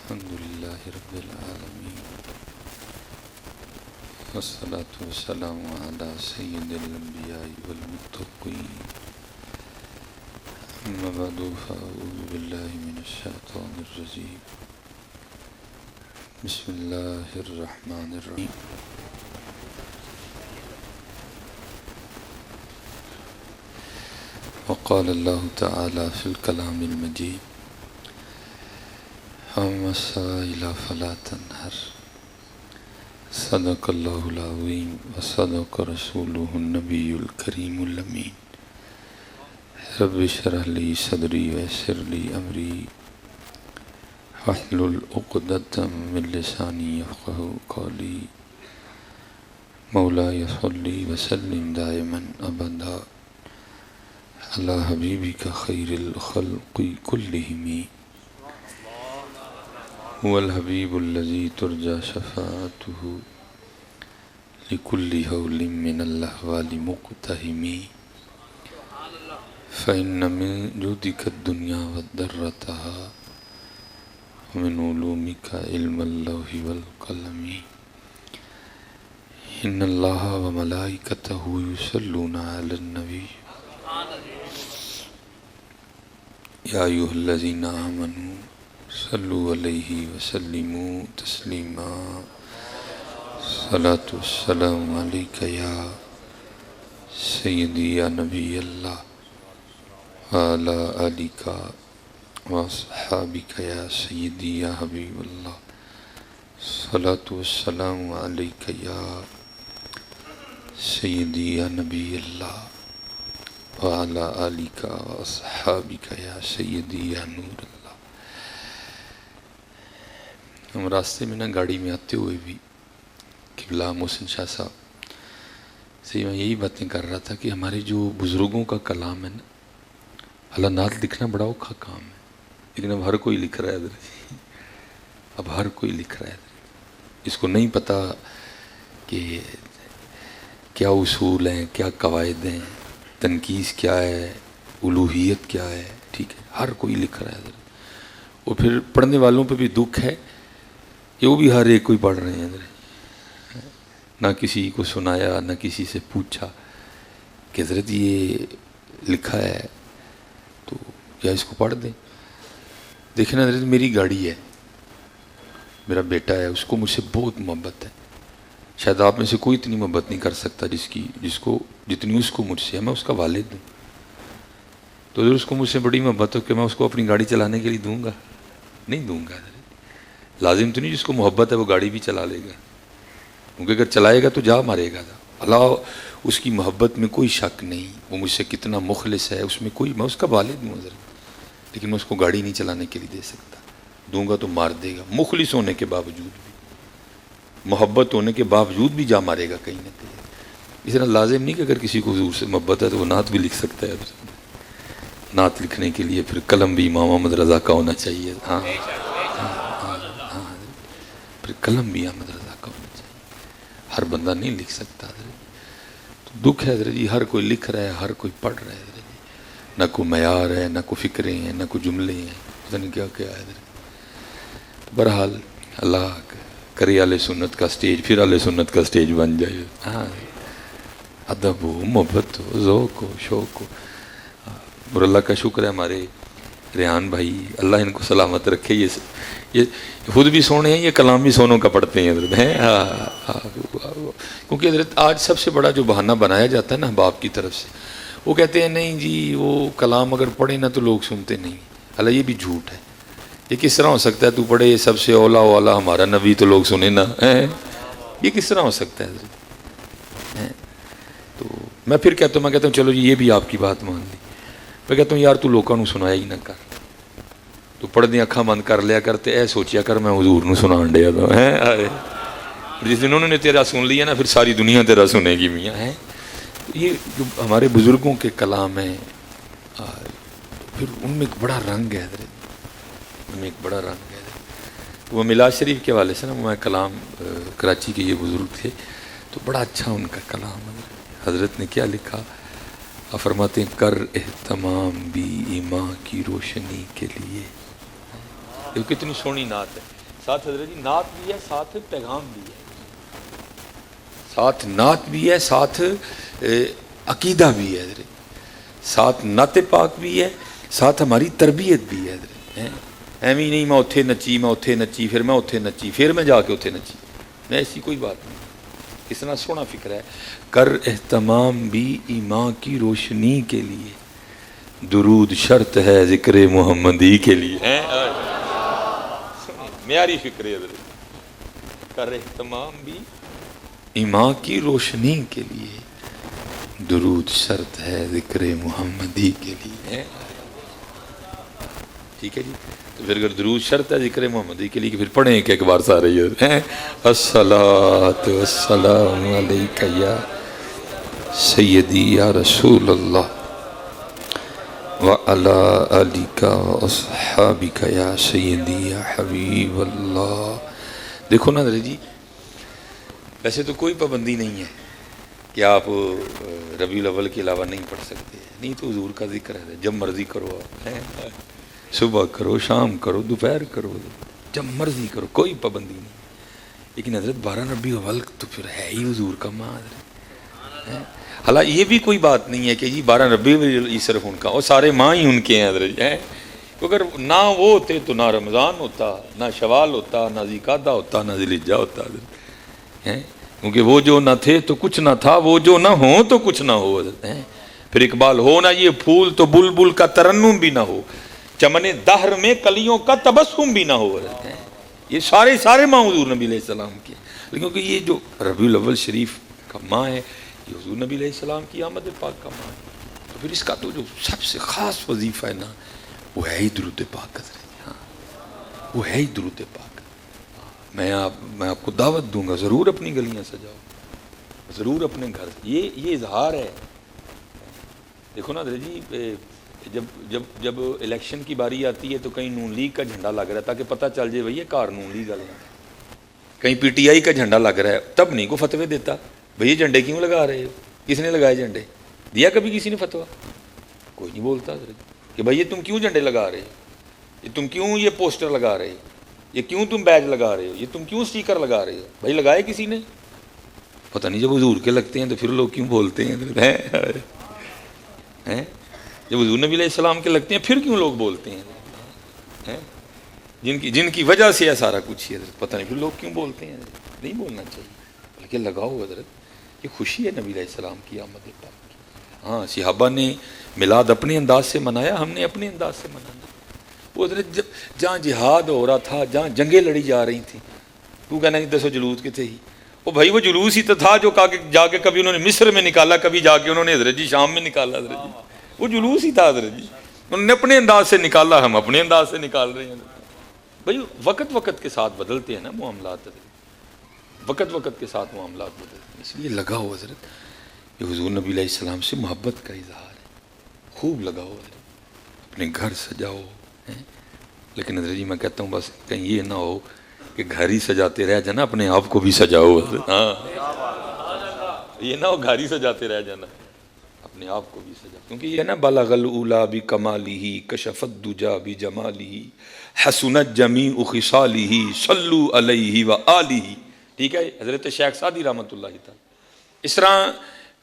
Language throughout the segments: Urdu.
الحمدللہ رب العالمین والصلاة والسلام علی سید الانبیاء والمتقین اما بعد فاعوذ باللہ من الشیطان الرجیم بسم اللہ الرحمن الرحیم وقال اللہ تعالی فی الکلام المجید فَأَمَّا السَّائِلَ فَلَا تَنْهَرْ صدق اللہ العظیم وصدق رسولہ النبی الکریم الامین رب اشرح لی صدری ویسر لی امری واحلل عقدۃ من لسانی یفقہوا قولی مولاي صلی وسلم دائما ابدا علی حبیبک خیر الخلق کلہم هو الحبیب الذی ترجى شفاعته لكل هول من الاحوال مقتحم فإن من جودك الدنيا وضرتها ومن علومك علم اللوح والقلم إن الله وملائكته يصلون على النبي يا أيها الذين آمنوا صلوا علیہ وسلموا تسلیما صلاۃ والسلام علیک یا سیدی یا نبی اللہ وعلی آلک واصحابک یا سیدی یا حبیب اللہ صلاۃ والسلام علیک یا سیدی یا نبی اللہ وعلی آلک واصحابک یا سیدی یا نور اللہ۔ ہم راستے میں گاڑی میں آتے ہوئے بھی قبلہ محسن شاہ صاحب سے میں یہی باتیں کر رہا تھا کہ ہمارے جو بزرگوں کا کلام ہے نا، اللہ نعت لکھنا بڑا اوکھا کام ہے، لیکن اب ہر کوئی لکھ رہا ہے ادھر، اب ہر کوئی لکھ رہا ہے ادھر۔ اس کو نہیں پتہ کہ کیا اصول ہیں، کیا قواعد ہیں، تنقیص کیا ہے، الوہیت کیا ہے، ٹھیک ہے، ہر کوئی لکھ رہا ہے ادھر۔ اور پھر پڑھنے والوں پہ بھی دکھ ہے کہ وہ بھی ہر ایک کوئی پڑھ رہے ہیں ادھر، نہ کسی کو سنایا نہ کسی سے پوچھا کہ حضرت یہ لکھا ہے تو کیا اس کو پڑھ دیں۔ دیکھیں نا حضرت، میری گاڑی ہے، میرا بیٹا ہے، اس کو مجھ سے بہت محبت ہے، شاید آپ میں سے کوئی اتنی محبت نہیں کر سکتا جتنی اس کو مجھ سے ہے۔ میں اس کا والد ہوں، تو اگر اس کو مجھ سے بڑی محبت ہو کہ میں اس کو اپنی گاڑی چلانے کے لیے دوں گا؟ نہیں دوں گا۔ لازم تو نہیں جس کو محبت ہے وہ گاڑی بھی چلا لے گا، کیونکہ اگر چلائے گا تو جا مارے گا۔ اللہ اس کی محبت میں کوئی شک نہیں، وہ مجھ سے کتنا مخلص ہے اس میں کوئی، میں اس کا والد ہوں حضرت، لیکن میں اس کو گاڑی نہیں چلانے کے لیے دے سکتا، دوں گا تو مار دے گا، مخلص ہونے کے باوجود بھی، محبت ہونے کے باوجود بھی جا مارے گا کہیں نہ کہیں۔ اس طرح لازم نہیں کہ اگر کسی کو حضور سے محبت ہے تو وہ نعت بھی لکھ سکتا ہے۔ نعت لکھنے کے لیے پھر قلم بھی امام محمد رضا کا ہونا چاہیے، ہاں پھر قلم بھی احمد رضا کا ہونا چاہیے، ہر بندہ نہیں لکھ سکتا حضرت۔ تو دکھ ہے حضرت جی، ہر کوئی لکھ رہا ہے، ہر کوئی پڑھ رہا ہے حضرت جی، نہ کوئی معیار ہے، نہ کوئی فکریں ہیں، نہ کوئی جملے ہیں، پتہ نہیں کیا کیا ہے حضرت۔ بہرحال اللہ کرے اہل سنت کا سٹیج پھر اہل سنت کا سٹیج بن جائے، ہاں ادب ہو، محبت ہو، ذوق ہو، شوق ہو۔ اور اللہ کا شکر ہے ہمارے ریحان بھائی، اللہ ان کو سلامت رکھے، یہ خود بھی سونے ہیں، یہ کلام بھی سونوں کا پڑھتے ہیں حضرت ہیں، کیونکہ حضرت آج سب سے بڑا جو بہانہ بنایا جاتا ہے نا باپ کی طرف سے، وہ کہتے ہیں نہیں جی وہ کلام اگر پڑھے نا تو لوگ سنتے نہیں۔ اللہ یہ بھی جھوٹ ہے، یہ کس طرح ہو سکتا ہے تو پڑھے سب سے اولا والا ہمارا نبی تو لوگ سنے نا، یہ کس طرح ہو سکتا ہے حضرت؟ تو میں پھر کہتا ہوں چلو جی یہ بھی آپ کی بات مان لی، میں کہتا ہوں یار تو لوگوں کو سنایا ہی نہ کر، تو پڑھ دیں اکھاں بند کر لیا کرتے، اے سوچیا کر میں حضور نو سنان ڈیا تو جس دن انہوں نے تیرا سن لیا نا پھر ساری دنیا تیرا سنے گی میاں ہے۔ یہ جو ہمارے بزرگوں کے کلام ہیں پھر ان میں ایک بڑا رنگ ہے حضرت، ان میں ایک بڑا رنگ ہے حضرت۔ وہ میلاد شریف کے حوالے سے نا میں کلام کراچی کے یہ بزرگ تھے تو بڑا اچھا ان کا کلام حضرت نے کیا لکھا، فرماتے ہیں کر اہتمام بھی ایمان کی روشنی کے لیے، یہ کتنی سونی نعت ہے۔ ساتھ حضرت جی نعت بھی ہے، ساتھ پیغام بھی ہے، ساتھ نعت بھی ہے، ساتھ عقیدہ بھی ہے حضرت، ساتھ نعت پاک بھی ہے، ساتھ ہماری تربیت بھی ہے حضرت۔ ایویں نہیں میں اتھے نچی، میں اتھے نچی، پھر میں اتھے نچی، پھر میں جا کے اتھے نچی، میں ایسی کوئی بات نہیں۔ اتنا سونا فکر ہے، کر اہتمام بھی ایمان کی روشنی کے لیے، درود شرط ہے ذکر محمدی کے لیے۔ معیاری فکر ہے حضرت، کر اہتمام بھی ایمان کی روشنی کے لیے، درود شرط ہے ذکر محمدی کے لیے۔ ٹھیک ہے جی، تو پھر اگر درود شرط ہے ذکر محمدی کے لیے کہ پھر پڑھیں ایک بار سارے ہیں، الصلاۃ والسلام علیک یا سیدی یا رسول اللہ وعلی آلک واصحابک یا سیدی یا حبیب اللہ۔ دیکھو نا حضرت جی، ویسے تو کوئی پابندی نہیں ہے کہ آپ ربیع الاول کے علاوہ نہیں پڑھ سکتے، نہیں تو حضور کا ذکر ہے، جب مرضی کرو آپ، صبح کرو، شام کرو، دوپہر کرو، جب مرضی کرو، کوئی پابندی نہیں۔ لیکن حضرت 12 ربیع الاول تو پھر ہے ہی حضور کا ماہ حضرت۔ حالانکہ یہ بھی کوئی بات نہیں ہے کہ جی 12 ربیع الاول صرف ان کا، اور سارے ماہ ہی ان کے ہیں حضرت۔ اگر نہ وہ ہوتے تو نہ رمضان ہوتا، نہ شوال ہوتا، نہ ذوالقعدہ ہوتا، نہ ذی الحجہ ہوتا حضرت۔ کیونکہ وہ جو نہ تھے تو کچھ نہ تھا، وہ جو نہ ہوں تو کچھ نہ ہو حضرت۔ پھر اقبال ہو نہ یہ پھول تو بلبل کا ترنم بھی نہ ہو، چمن دہر میں کلیوں کا تبسم بھی نہ ہو حضرت۔ یہ سارے ماہ حضور نبی علیہ السلام کے، کیونکہ یہ جو ربیع الاول شریف کا ماہ ہے یہ حضور نبی علیہ السلام کی آمد پاک کا ماہ ہے، تو پھر اس کا تو جو سب سے خاص وظیفہ ہے نا وہ ہے ہی درود پاک حضرت۔ ہاں وہ ہے ہی درود پاک۔ میں آپ کو دعوت دوں گا، ضرور اپنی گلیاں سجاؤ، ضرور اپنے گھر، یہ اظہار ہے۔ دیکھو نا حضرت جی، جب الیکشن کی باری آتی ہے تو کہیں نون لیگ کا جھنڈا لگ رہا ہے تاکہ پتہ چل جائے بھئی یہ کار نون لیگ والے ہیں، کہیں پی ٹی آئی کا جھنڈا لگ رہا ہے تب نہیں کو فتوے دیتا بھئی یہ جھنڈے کیوں لگا رہے ہو، کس نے لگائے جھنڈے، دیا کبھی کسی نے فتویٰ؟ کوئی نہیں بولتا حضرت کہ بھئی یہ تم کیوں جھنڈے لگا رہے ہو، یہ تم کیوں یہ پوسٹر لگا رہے ہو، یہ کیوں تم بیج لگا رہے ہو، یہ تم کیوں سٹیکر لگا رہے ہو، بھائی لگائے کسی نے؟ پتہ نہیں، جب حضور کے لگتے ہیں تو پھر لوگ کیوں بولتے ہیں؟ جب حضور نبی علیہ السلام کے لگتے ہیں پھر کیوں لوگ بولتے ہیں؟ جن کی وجہ سے ہے سارا کچھ ہی حضرت، پتہ نہیں پھر لوگ کیوں بولتے ہیں؟ نہیں بولنا چاہیے، بلکہ لگاؤ حضرت، یہ خوشی ہے نبی علیہ السلام کی آمد پاک کی۔ ہاں صحابہ نے میلاد اپنے انداز سے منایا، ہم نے اپنے انداز سے منانا۔ وہ حضرت جہاں جہاد ہو رہا تھا، جہاں جنگیں لڑی جا رہی تھیں، تو کہنا کہ 10 جلوس کے تھے ہی، وہ بھائی وہ جلوس ہی تو تھا جو جا کے کبھی انہوں نے مصر میں نکالا، کبھی جا کے انہوں نے حضرت جی شام میں نکالا حضرت جی، وہ جلوس ہی تھا حضرت جی، انہوں نے اپنے انداز سے نکالا، ہم اپنے انداز سے نکال رہے ہیں بھائی۔ وقت کے ساتھ بدلتے ہیں نا معاملات حضرت، وقت کے ساتھ معاملات بدلتے ہیں، اس لیے لگاؤ حضرت، یہ حضور نبی علیہ السلام سے محبت کا اظہار ہے، خوب لگاؤ حضرت، اپنے گھر سجاؤ۔ لیکن حضرت جی میں کہتا ہوں بس کہیں یہ نہ ہو کہ گھر ہی سجاتے رہ جانا، اپنے آپ کو بھی سجاؤ حضرت۔ ہاں یہ نہ ہو گھر ہی سجاتے رہ جانا، اپنے آپ کو بھی سجاؤ، کیونکہ یہ ہے نا بلغ الاولی بکمالہ کشف الدجی بجمالہ حسنت جمیع خصالہ صلوا علیہ وآلہ۔ ٹھیک ہے، حضرت شیخ سعدی رحمۃ اللہ تعالی، اس طرح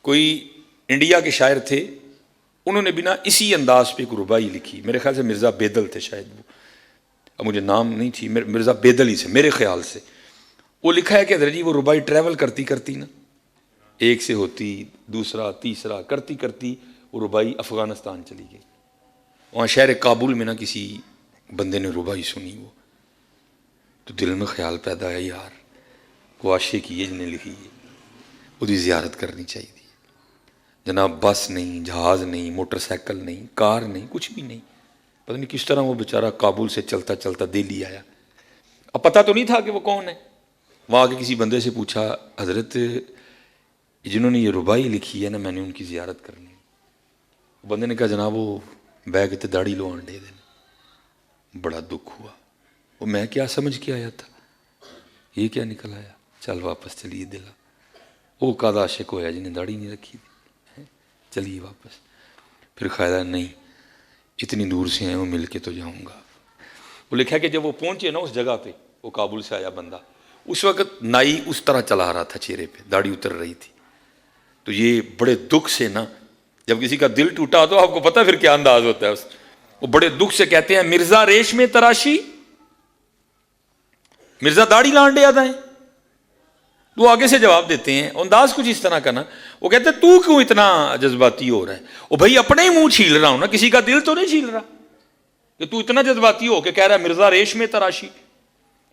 کوئی انڈیا کے شاعر تھے، انہوں نے بنا اسی انداز پہ ایک ربائی لکھی، میرے خیال سے مرزا بیدل تھے شاید، وہ اب مجھے نام نہیں تھی، مرزا بیدل ہی سے میرے خیال سے، وہ لکھا ہے کہ حضرت جی وہ ربائی ٹریول کرتی نا، ایک سے ہوتی دوسرا تیسرا کرتی کرتی وہ ربائی افغانستان چلی گئی، وہاں شہر کابل میں نا کسی بندے نے ربائی سنی، وہ تو دل میں خیال پیدا ہے یار وہ عاشق ہی ہے جن نے لکھی ہے، وہ زیارت کرنی چاہیے تھی جناب۔ بس نہیں، جہاز نہیں، موٹر سائیکل نہیں، کار نہیں، کچھ بھی نہیں، پتہ نہیں کس طرح وہ بیچارہ کابل سے چلتا چلتا دہلی آیا، اب پتہ تو نہیں تھا کہ وہ کون ہے، وہاں کے کسی بندے سے پوچھا حضرت جنہوں نے یہ ربائی لکھی ہے نا میں نے ان کی زیارت کرنی ہے، بندے نے کہا جناب وہ بیگ تے داڑھی لو آنڈے دے، بڑا دکھ ہوا، وہ میں کیا سمجھ کے آیا تھا، یہ کیا نکل آیا، چل واپس چلیے دلا، وہ قاد عاشق ہوا جنہیں داڑھی نہیں رکھی تھی، چلیے واپس، پھر خیال نہیں اتنی دور سے ہیں وہ مل کے تو جاؤں گا۔ وہ لکھا کہ جب وہ پہنچے نا اس جگہ پہ وہ کابل سے آیا بندہ، اس وقت نائی اس طرح چلا رہا تھا چہرے پہ، داڑھی اتر رہی تھی، تو یہ بڑے دکھ سے نا، جب کسی کا دل ٹوٹا تو آپ کو پتا پھر کیا انداز ہوتا ہے، وہ بڑے دکھ سے کہتے ہیں مرزا ریش میں تراشی، مرزا داڑھی لانڈے آتا ہے. وہ آگے سے جواب دیتے ہیں، انداز کچھ اس طرح کا نا، وہ کہتے ہیں تو کیوں اتنا جذباتی ہو رہا ہے؟ وہ بھائی اپنے ہی منہ چھیل رہا ہوں نا، کسی کا دل تو نہیں چھیل رہا کہ تو اتنا جذباتی ہو کہ کہہ رہا ہے مرزا ریش میں تراشی.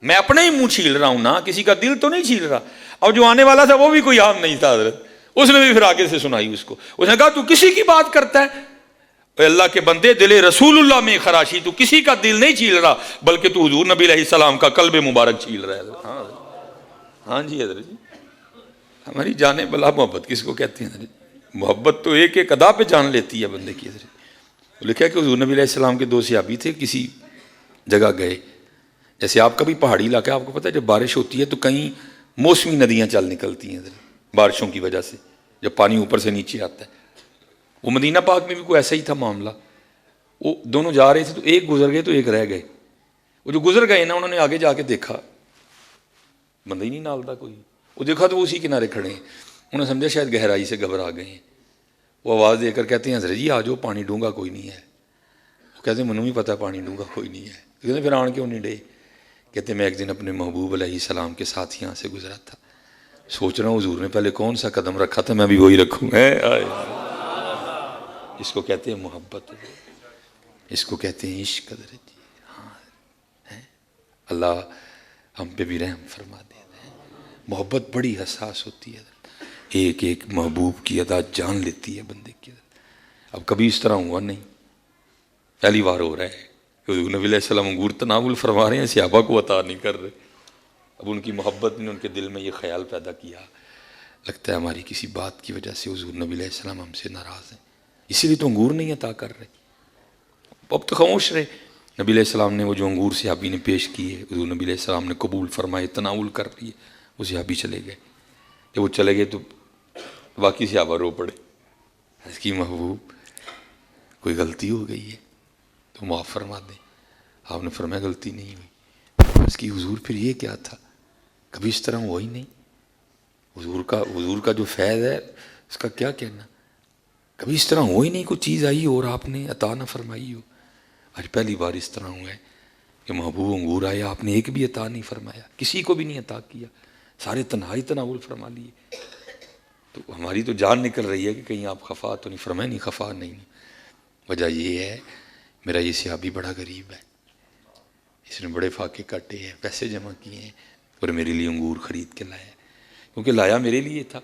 میں اپنے ہی منہ چھیل رہا ہوں نا، کسی کا دل تو نہیں چھیل رہا. اور جو آنے والا تھا وہ بھی کوئی عام نہیں تھا حضرت، اس نے بھی پھر آگے سے سنائی اس کو. اس نے کہا تو کسی کی بات کرتا ہے؟ اے اللہ کے بندے، دل رسول اللہ میں خراشی، تو کسی کا دل نہیں چھیل رہا بلکہ تو حضور نبی علیہ السلام کا قلب مبارک چھیل رہا ہے. ہاں جی حضرت جی، ہماری جان بلا محبت کس کو کہتے ہیں حضرت؟ محبت تو ایک ایک ادا پہ جان لیتی ہے بندے کی حضرت. لکھا کہ حضور نبی علیہ السلام کے دو صحابی تھے، کسی جگہ گئے، جیسے آپ کا بھی پہاڑی علاقہ ہے، آپ کو پتہ ہے جب بارش ہوتی ہے تو کہیں موسمی ندیاں چل نکلتی ہیں حضرت بارشوں کی وجہ سے، جب پانی اوپر سے نیچے آتا ہے. وہ مدینہ پاک میں بھی کوئی ایسا ہی تھا معاملہ. وہ دونوں جا رہے تھے تو ایک گزر گئے تو ایک رہ گئے. وہ جو گزر گئے نا، انہوں نے آگے جا کے دیکھا بندہ ہی نہیں نالتا کوئی. وہ دیکھا تو وہ اسی کنارے کھڑے ہیں. انہوں نے سمجھا شاید گہرائی سے گھبرا گئے ہیں. وہ آواز دے کر کہتے ہیں حضرت جی آ جاؤ، پانی ڈونگا کوئی نہیں ہے. وہ کہتے ہیں منوں بھی پتہ پانی ڈونگا کوئی نہیں ہے. کہتے ہیں پھر آن کیوں نہیں ڈے؟ کہتے ہیں میں ایک دن اپنے محبوب علیہ السلام کے ساتھ یہاں سے گزرا تھا، سوچ رہا ہوں حضور نے پہلے کون سا قدم رکھا تھا، میں بھی وہی رکھوں. اس کو کہتے ہیں محبت، اس کو کہتے ہیں عشق حضرت جی. ہاں اللہ ہم پہ بھی رحم فرما دے. محبت بڑی حساس ہوتی ہے، ایک ایک محبوب کی ادا جان لیتی ہے بندے کی. اب کبھی اس طرح ہوا نہیں، پہلی بار ہو رہا ہے کہ حضور نبی علیہ السلام انگور تناول فرما رہے ہیں، صحابہ کو عطا نہیں کر رہے. اب ان کی محبت نے ان کے دل میں یہ خیال پیدا کیا، لگتا ہے ہماری کسی بات کی وجہ سے حضور نبی علیہ السلام ہم سے ناراض ہیں، اسی لیے تو انگور نہیں عطا کر رہے. اب تو خاموش رہے. نبی علیہ السلام نے وہ جو انگور صحابی نے پیش کیے، حضور نبی علیہ السلام نے قبول فرمائے، تناول کر لیے. وہ صحابی چلے گئے. جب وہ چلے گئے تو باقی صحابہ رو پڑے. اس کی محبوب کوئی غلطی ہو گئی ہے تو معاف فرما دیں. آپ نے فرمایا غلطی نہیں ہوئی. اس کی حضور پھر یہ کیا تھا، کبھی اس طرح ہوا ہی نہیں. حضور کا جو فیض ہے اس کا کیا کہنا، کبھی اس طرح ہوا ہی نہیں. کوئی چیز آئی اور آپ نے عطا نہ فرمائی ہو. آج پہلی بار اس طرح ہوا ہے کہ محبوب انگور آیا، آپ نے ایک بھی عطا نہیں فرمایا، کسی کو بھی نہیں عطا کیا، سارے تنہائی تناول فرما لیے. تو ہماری تو جان نکل رہی ہے کہ کہیں آپ خفا تو نہیں فرمائے. نہیں خفا نہیں. وجہ یہ ہے میرا یہ صحابی بڑا غریب ہے، اس نے بڑے فاقے کاٹے ہیں، پیسے جمع کیے ہیں اور میرے لیے انگور خرید کے لایا، کیونکہ لایا میرے لیے تھا.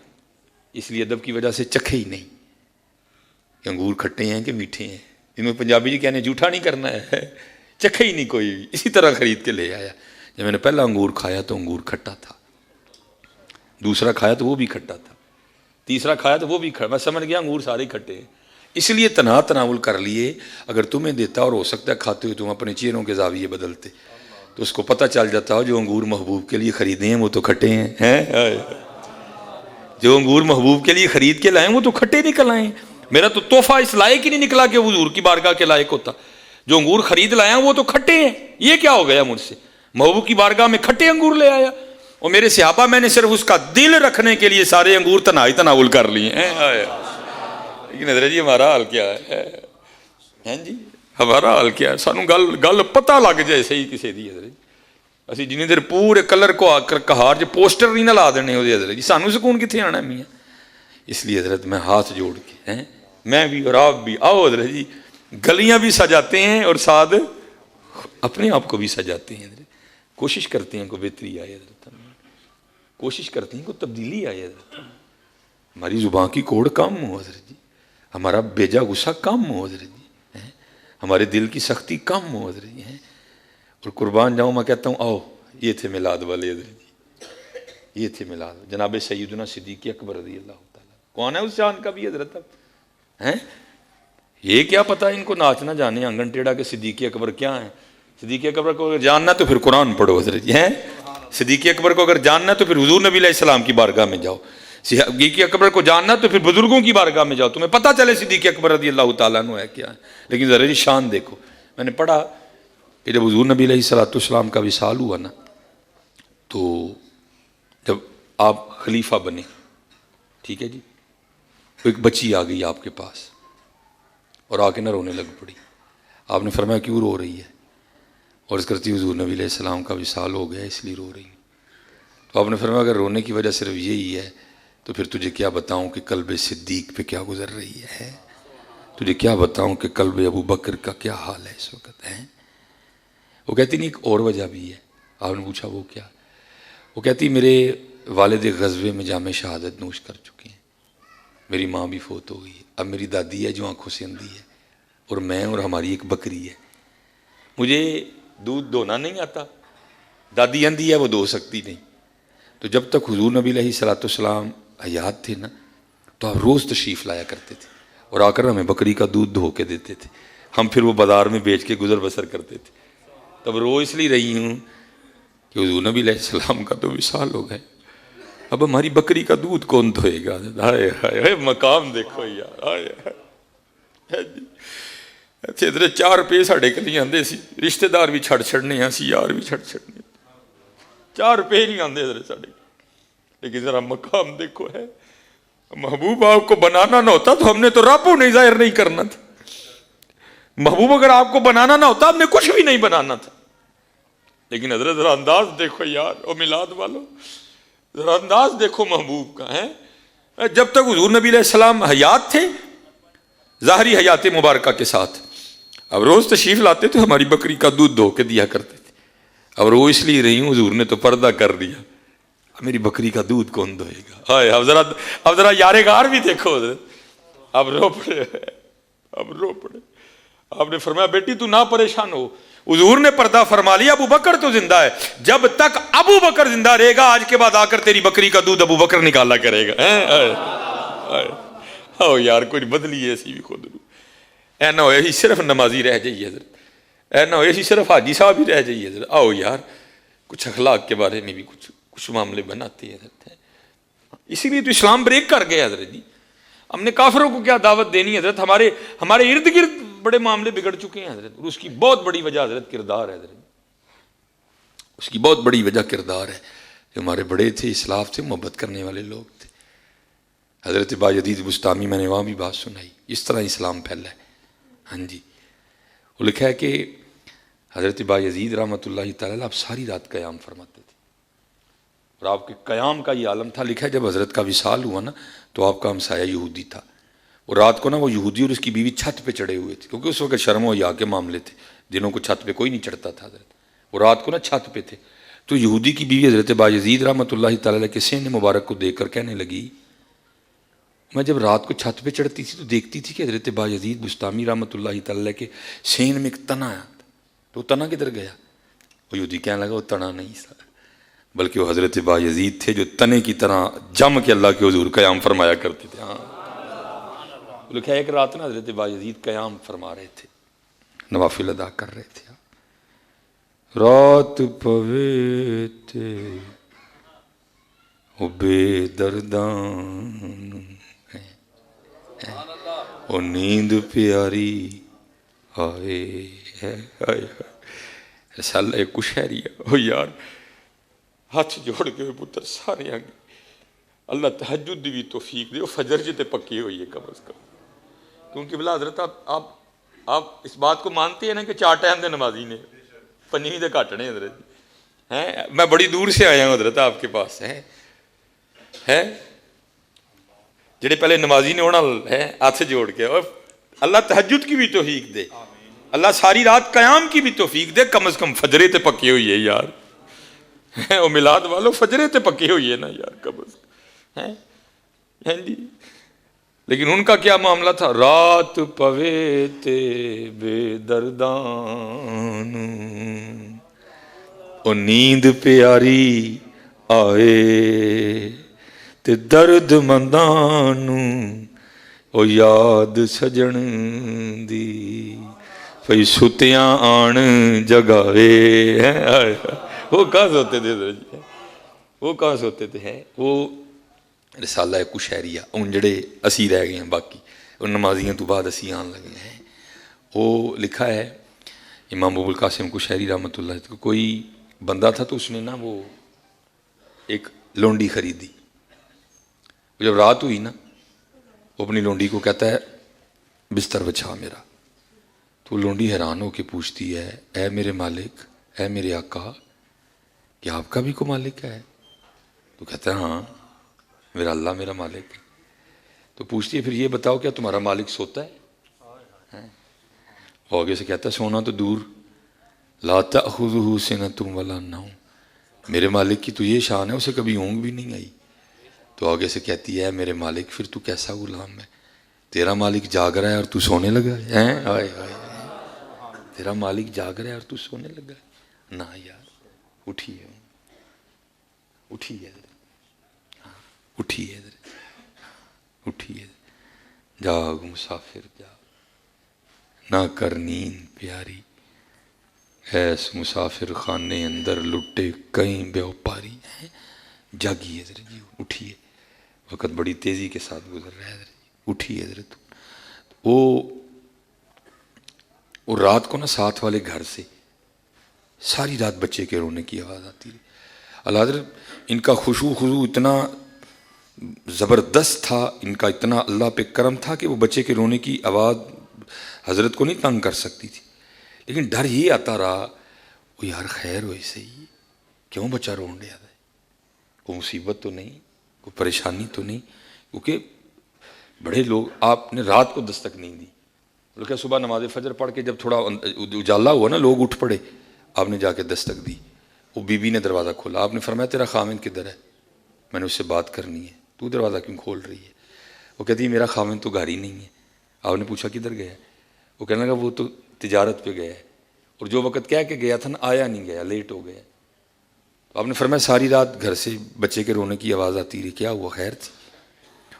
اس لیے ادب کی وجہ سے چکھے ہی نہیں کہ انگور کھٹے ہیں کہ میٹھے ہیں. ان میں پنجابی جی کہنے جھوٹا نہیں کرنا ہے، چکھے ہی نہیں کوئی، اسی طرح خرید کے لے آیا. جب میں نے پہلا انگور کھایا تو انگور کھٹا تھا، دوسرا کھایا تو وہ بھی کھٹا تھا، تیسرا کھایا تو وہ بھی کھٹا. میں سمجھ گیا انگور سارے کھٹے ہیں، اس لیے تناول کر لیے. اگر تمہیں دیتا اور ہو سکتا ہے کھاتے ہوئے تم اپنے چہروں کے زاویے بدلتے تو اس کو پتہ چل جاتا ہو جو انگور محبوب کے لیے خریدے ہیں وہ تو کھٹے ہیں. جو انگور محبوب کے لیے خرید کے لائیں وہ تو کھٹے نکل آئے. میرا تو تحفہ اس لائق ہی نہیں نکلا کہ حضور کی بارگاہ کے لائق ہوتا. جو انگور خرید لایا وہ تو کھٹے ہیں. یہ کیا ہو گیا مجھ سے، محبوب کی بارگاہ میں کھٹے انگور لے آیا. اور میرے صحابہ میں نے صرف اس کا دل رکھنے کے لیے سارے انگور تنہائی تناول کر لیے ہیں. لیکن حضرت جی ہمارا حال کیا ہے جی، ہمارا حال کیا ہے؟ سانو گل پتہ لگ جائے صحیح کسی دی حضرت. اسی جنہیں دیر پورے کلر کو آ کر کہار جو پوسٹر نہیں نہ لا دینے ہو حضرت جی، سانو سکون کتنے آنا میاں. اس لیے حضرت میں ہاتھ جوڑ کے میں بھی اور آپ بھی آؤ حضرت جی، گلیاں بھی سجاتے ہیں اور ساتھ اپنے آپ کو بھی سجاتے ہیں. حضرت کوشش کرتے ہیں کوئی بہتری آئے حضرت، کوشش کرتے ہیں کوئی تبدیلی آئے حضرت. ہماری زبان کی کوڑ کم ہو حضرت جی، ہمارا بیجا غصہ کم ہو حضرت جی، ہمارے دل کی سختی کم ہو حضرت جی. اور قربان جاؤں میں کہتا ہوں آؤ یہ تھے میلاد والے حضرت جی، یہ تھے میلاد جناب سیدنا صدیق اکبر رضی اللہ تعالیٰ. کون ہے اس جان کا بھی حضرت؟ اب یہ کیا پتہ ان کو ناچ نہ جانے آنگن ٹیڑھا کہ صدیق اکبر کیا ہیں. صدیق اکبر کو اگر جاننا تو پھر قرآن پڑھو حضرت جی. صدیق اکبر کو اگر جاننا تو پھر حضور نبی علیہ السلام کی بارگاہ میں جاؤ. صدیق اکبر کو جاننا تو پھر بزرگوں کی بارگاہ میں جاؤ، تمہیں پتہ چلے صدیق اکبر رضی اللہ تعالیٰ عنہ ہے کیا ہے. لیکن ذرا جی شان دیکھو. میں نے پڑھا کہ جب حضور نبی علیہ السلام کا وصال ہوا نا تو جب آپ خلیفہ بنے، ٹھیک ہے جی، تو ایک بچی آ گئی آپ کے پاس اور آ کے نہ رونے لگ پڑی. آپ نے فرمایا کیوں رو رہی ہے؟ اور اس کرتی حضور نبی علیہ السلام کا وصال ہو گیا اس لیے رو رہی ہوں. تو آپ نے فرمایا اگر رونے کی وجہ صرف یہی ہے تو پھر تجھے کیا بتاؤں کہ قلب صدیق پہ کیا گزر رہی ہے، تجھے کیا بتاؤں کہ قلب ابو بکر کا کیا حال ہے اس وقت ہے. وہ کہتی نہیں ایک اور وجہ بھی ہے. آپ نے پوچھا وہ کیا؟ وہ کہتی میرے والد غزوے میں جام شہادت نوش کر چکے ہیں، میری ماں بھی فوت ہو گئی ہے، اب میری دادی ہے جو آنکھوں سے اندھی ہے، اور میں اور ہماری ایک بکری ہے. مجھے دودھ دھونا نہیں آتا، دادی اندھی ہے وہ دھو سکتی نہیں. تو جب تک حضور نبی علیہ الصلوۃ والسلام حیات تھے نا تو آپ روز تشریف لایا کرتے تھے اور آ کر ہمیں بکری کا دودھ دھو کے دیتے تھے، ہم پھر وہ بازار میں بیچ کے گزر بسر کرتے تھے. تب رو اس لیے رہی ہوں کہ حضور نبی علیہ السلام کا تو وصال ہو گئے، اب ہماری بکری کا دودھ کون دھوئے گا. ہائے ہائے مقام دیکھو یار، ہائے ہائے جی. ادھر 4 روپے ساڈے کلی آندے سی، رشتے دار بھی چھڑ چھڑنے ہاں سی، یار بھی چھڑ چھڑنے، 4 روپے نہیں آندے ادھر ساڈے. لیکن ذرا مقام دیکھو ہے. محبوب آپ کو بنانا نہ ہوتا تو ہم نے تو رابو نہیں ظاہر نہیں کرنا تھا. محبوب اگر آپ کو بنانا نہ ہوتا ہم نے کچھ بھی نہیں بنانا تھا. لیکن حضرت ذرا انداز دیکھو یار، او میلاد والو ذرا انداز دیکھو محبوب کا ہے. جب تک حضور نبی علیہ السلام حیات تھے ظاہری حیات مبارکہ کے ساتھ، اب روز تشریف لاتے تو ہماری بکری کا دودھ دھو کے دیا کرتے تھے. اب رو اس لیے رہی ہوں حضور نے تو پردہ کر دیا، اب میری بکری کا دودھ کون دھوئے گا. ہائے اب ذرا یار غار بھی دیکھو حضرت. اب رو پڑے، اب رو پڑے. آپ نے فرمایا بیٹی تو نہ پریشان ہو، حضور نے پردہ فرما لیا، ابو بکر تو زندہ ہے، جب تک ابو بکر زندہ رہے گا آج کے بعد آ کر تیری بکری کا دودھ ابو بکر نکالا کرے گا. او یار کوئی بدلی ایسی بھی خود رو. اے نہ ہوئے ہی صرف نمازی رہ جائیے حضرت، اے نہ ہوئے ہی صرف حاجی صاحب ہی رہ جائیے حضرت. آؤ یار کچھ اخلاق کے بارے میں بھی کچھ معاملے بناتے ہیں حضرت. اسی لیے تو اسلام بریک کر گئے حضرت جی. ہم نے کافروں کو کیا دعوت دینی حضرت؟ ہمارے ارد گرد بڑے معاملے بگڑ چکے ہیں حضرت. اور اس کی بہت بڑی وجہ حضرت کردار ہے حضرت، اس کی بہت بڑی وجہ کردار ہے. جو ہمارے بڑے تھے، اسلاف تھے، محبت کرنے والے لوگ تھے. حضرت باجدید بستامی میں نے وہاں بھی بات سنائی، اس طرح اسلام پھیلا ہے. ہاں جی، وہ لکھا ہے کہ حضرت باجدید رحمۃ اللہ تعالیٰ آپ ساری رات قیام فرماتے تھے، اور آپ کے قیام کا یہ عالم تھا. لکھا ہے جب حضرت کا وصال ہوا نا تو آپ کا ہمسایہ یہودی تھا، اور رات کو نا وہ یہودی اور اس کی بیوی چھت پہ چڑھے ہوئے تھے، کیونکہ اس وقت شرم و حیا کے معاملے تھے، دنوں کو چھت پہ کوئی نہیں چڑھتا تھا حضرت، وہ رات کو نا چھت پہ تھے. تو یہودی کی بیوی حضرت باجدید رحمۃ اللہ تعالیٰ کے سین مبارک کو دیکھ کر کہنے لگی، میں جب رات کو چھت پہ چڑھتی تھی تو دیکھتی تھی کہ حضرت باجدید بستامی رحمۃ اللہ تعالیٰ کے سین میں ایک تنا آیا تھا، تو وہ تنا کدھر گیا؟ وہ یہودی کہنے لگا وہ تنا نہیں سا، بلکہ وہ حضرت باجدید تھے جو تنے کی طرح جم کے اللہ کے حضور قیام فرمایا کرتے تھے. ہاں لکھا ہے ایک رات نا حضرت باجدید قیام فرما رہے تھے، نوافل ادا کر رہے تھے. رات پوے تے او بے دردان، او نیند پیاری آئے ہے. رسالہ کشہریہ. او یار ہاتھ جوڑ کے پتر سارے آگے اللہ تہجد دی بھی توفیق دے، فجر جتے پکی ہوئی ہے کم از کم. کیونکہ بلا حضرت آپ اس بات کو مانتے ہیں نا کہ 4 ٹائم دے نمازی نے، 5 دے کاٹنے حضرت ہیں. میں بڑی دور سے آیا ہوں حضرت آپ کے پاس ہے جڑے پہلے نمازی نے ہونا ہے ہاتھ جوڑ کے. اور اللہ تہجد کی بھی توفیق دے، اللہ ساری رات قیام کی بھی توفیق دے، کم از کم فجرے تے پکی ہوئی ہے یار. او میلاد والو فجرے تے پکی ہوئی ہے نا یار کم از کم. ہیں جی لیکن ان کا کیا معاملہ تھا؟ رات پوے تے بے دردان، او نیند پیاری آئے تے درد مندانو، او یاد سجن دی پئی ستیاں آن جگاوے. وہ کہاں سوتے تھے حضرت؟ وہ کہاں سوتے تھے؟ وہ رسالہ کشہریہ ان جڑے اسی رہ گئے ہیں، باقی ان نمازیاں تو بعد اسی آن لگے ہیں. وہ لکھا ہے امام ابو القاسم کشہری رحمۃ اللہ، کوئی بندہ تھا تو اس نے نا وہ ایک لونڈی خریدی. جب رات ہوئی نا وہ اپنی لونڈی کو کہتا ہے بستر بچھا میرا. تو لونڈی حیران ہو کے پوچھتی ہے اے میرے مالک، اے میرے آقا، کیا آپ کا بھی کوئی مالک ہے؟ تو کہتا ہے ہاں میرا اللہ میرا مالک ہے. تو پوچھتی ہے پھر یہ بتاؤ کیا تمہارا مالک سوتا ہے؟ وہ آگے سے کہتا ہے سونا تو دور، لا تأخذہ سنۃ ولا نوم، میرے مالک کی تو یہ شان ہے اسے کبھی اونگ بھی نہیں آئی. تو آگے سے کہتی ہے میرے مالک پھر تو کیسا غلام ہے، تیرا مالک جاگ رہا ہے اور تو سونے لگا ہے. تیرا مالک جاگ رہا ہے اور تو سونے لگا ہے. نہ یار اٹھیے، اٹھیے، اٹھیے، اٹھیے، جاگ مسافر جاگ، نہ کر نیند پیاری، ایس مسافر خانے اندر لٹے کہیں بیوپاری. جاگیے ذرا جی، اٹھیے، وقت بڑی تیزی کے ساتھ گزر رہا ہے. ذرا اٹھیے ذرا. وہ رات کو نا ساتھ والے گھر سے ساری رات بچے کے رونے کی آواز آتی رہی. اللہ حضرت ان کا خضوع اتنا زبردست تھا، ان کا اتنا اللہ پہ کرم تھا کہ وہ بچے کے رونے کی آواز حضرت کو نہیں تنگ کر سکتی تھی. لیکن ڈر یہ آتا رہا وہ یار خیر ہوئی صحیح، کیوں بچہ رون رہا ہے، کوئی مصیبت تو نہیں، کوئی پریشانی تو نہیں. کیونکہ بڑے لوگ آپ نے رات کو دستک نہیں دی، بلکہ صبح نماز فجر پڑھ کے جب تھوڑا اجالا ہوا نا لوگ اٹھ پڑے، آپ نے جا کے دستک دی. وہ بی بی نے دروازہ کھولا، آپ نے فرمایا تیرا خاوند کدھر ہے، میں نے اس سے بات کرنی ہے، تو دروازہ کیوں کھول رہی ہے؟ وہ کہتی ہے میرا خاوند تو گھر ہی نہیں ہے. آپ نے پوچھا کدھر گیا؟ وہ کہنے لگا وہ تو تجارت پہ گیا ہے، اور جو وقت کہہ کے گیا تھا نا آیا نہیں گیا، لیٹ ہو گیا. تو آپ نے فرمایا ساری رات گھر سے بچے کے رونے کی آواز آتی رہی، کیا ہوا خیر تھی؟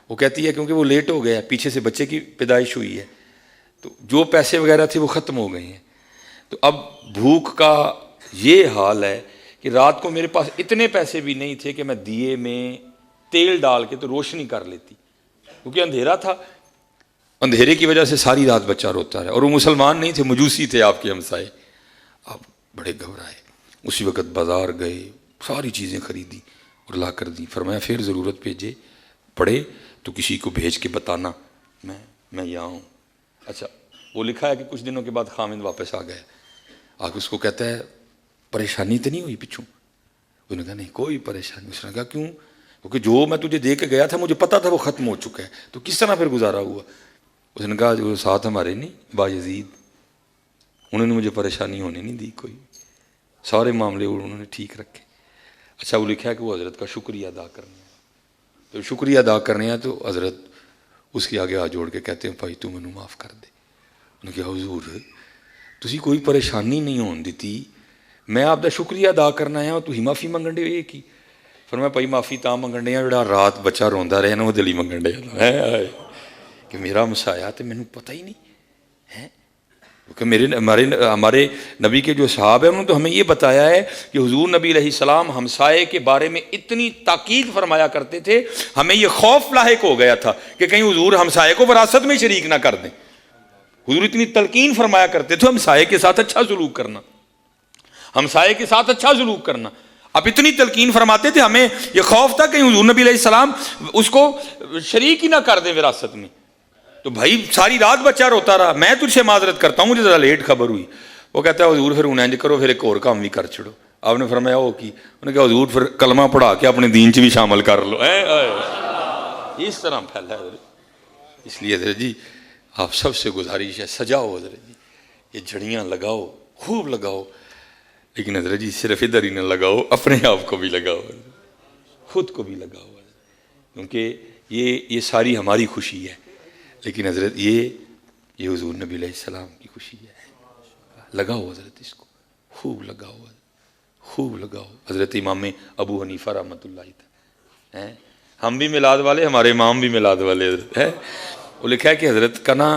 وہ کہتی ہے کیونکہ وہ لیٹ ہو گیا، پیچھے سے بچے کی پیدائش ہوئی ہے، تو جو پیسے وغیرہ تھے وہ ختم ہو گئے ہیں. تو اب بھوک کا یہ حال ہے کہ رات کو میرے پاس اتنے پیسے بھی نہیں تھے کہ میں دیے میں تیل ڈال کے تو روشنی کر لیتی، کیونکہ اندھیرا تھا. اندھیرے کی وجہ سے ساری رات بچہ روتا ہے، اور وہ مسلمان نہیں تھے، مجوسی تھے آپ کے ہمسائے. آپ بڑے گھبرائے، اسی وقت بازار گئے، ساری چیزیں خریدی اور لا کر دی. فرمایا پھر ضرورت پیجے پڑے تو کسی کو بھیج کے بتانا میں یہاں ہوں. اچھا وہ لکھا ہے کہ کچھ دنوں کے بعد خاوند واپس آ گیا. آگے اس کو کہتا ہے پریشانی تو نہیں ہوئی پچھوں؟ انہوں نے کہا نہیں کوئی پریشانی. اس نے کہا کیوں؟ کیونکہ جو میں تجھے دے کے گیا تھا مجھے پتا تھا وہ ختم ہو چکا ہے، تو کس طرح پھر گزارا ہوا؟ اس نے کہا جو ساتھ ہمارے نہیں بایزید، انہوں نے مجھے پریشانی ہونے نہیں دی، کوئی سارے معاملے انہوں نے ٹھیک رکھے. اچھا وہ لکھا ہے کہ وہ حضرت کا شکریہ ادا کرنے ہیں، تو شکریہ ادا کرنے ہیں تو حضرت اس کے آگے ہاتھ جوڑ کے کہتے ہیں بھائی تو مینوں معاف کر دے. انہوں نے کہا حضور تسی کوئی پریشانی نہیں ہون دیتی، میں آپ دا شکریہ ادا کرنا ہے اور تو ہی معافی منگن دے ایک ہی. فرمایا بھائی معافی تاں منگن دے جڑا رات بچہ روندا رہے نا وہ دلی منگن دے کہ میرا مسایا تو مینوں پتہ ہی نہیں ہے. کیونکہ ہمارے نبی کے جو صحابہ ہیں انہوں نے تو ہمیں یہ بتایا ہے کہ حضور نبی علیہ السلام ہمسائے کے بارے میں اتنی تاکید فرمایا کرتے تھے، ہمیں یہ خوف لاحق ہو گیا تھا کہ کہیں حضور ہمسائے کو وراثت میں شریک نہ کر دیں. حضور اتنی تلقین فرمایا کرتے تھے ہمسائے کے ساتھ اچھا سلوک کرنا، ہمسائے کے ساتھ اچھا سلوک کرنا. اب اتنی تلقین فرماتے تھے، ہمیں یہ خوف تھا کہ حضور نبی علیہ السلام اس کو شریک ہی نہ کر دیں وراثت میں. تو بھائی ساری رات بچہ روتا رہا، میں تجھ سے معذرت کرتا ہوں مجھے ذرا لیٹ خبر ہوئی. وہ کہتا ہے حضور پھر انہیں کرو پھر ایک اور کام بھی کر چھڑو. آپ نے فرمایا وہ کی؟ انہوں نے کہا حضور پھر کلمہ پڑھا کے اپنے دین چ بھی شامل کر لو. اس طرح پھیلا ہے. اس لیے حضرت جی آپ سب سے گزارش ہے سجاؤ حضرت جی، یہ جھڑیاں لگاؤ خوب لگاؤ، لیکن حضرت جی صرف ادھر ہی نہ لگاؤ، اپنے آپ کو بھی لگاؤ، خود کو بھی لگاؤ، کیونکہ یہ ساری ہماری خوشی ہے، لیکن حضرت یہ حضور نبی علیہ السلام کی خوشی ہے. لگاؤ حضرت اس کو خوب لگاؤ، خوب لگاؤ. حضرت امام ابو حنیفہ رحمۃ اللہ تعالی، ہم بھی میلاد والے، ہمارے امام بھی میلاد والے حضرت ہے. وہ لکھا ہے کہ حضرت کا نا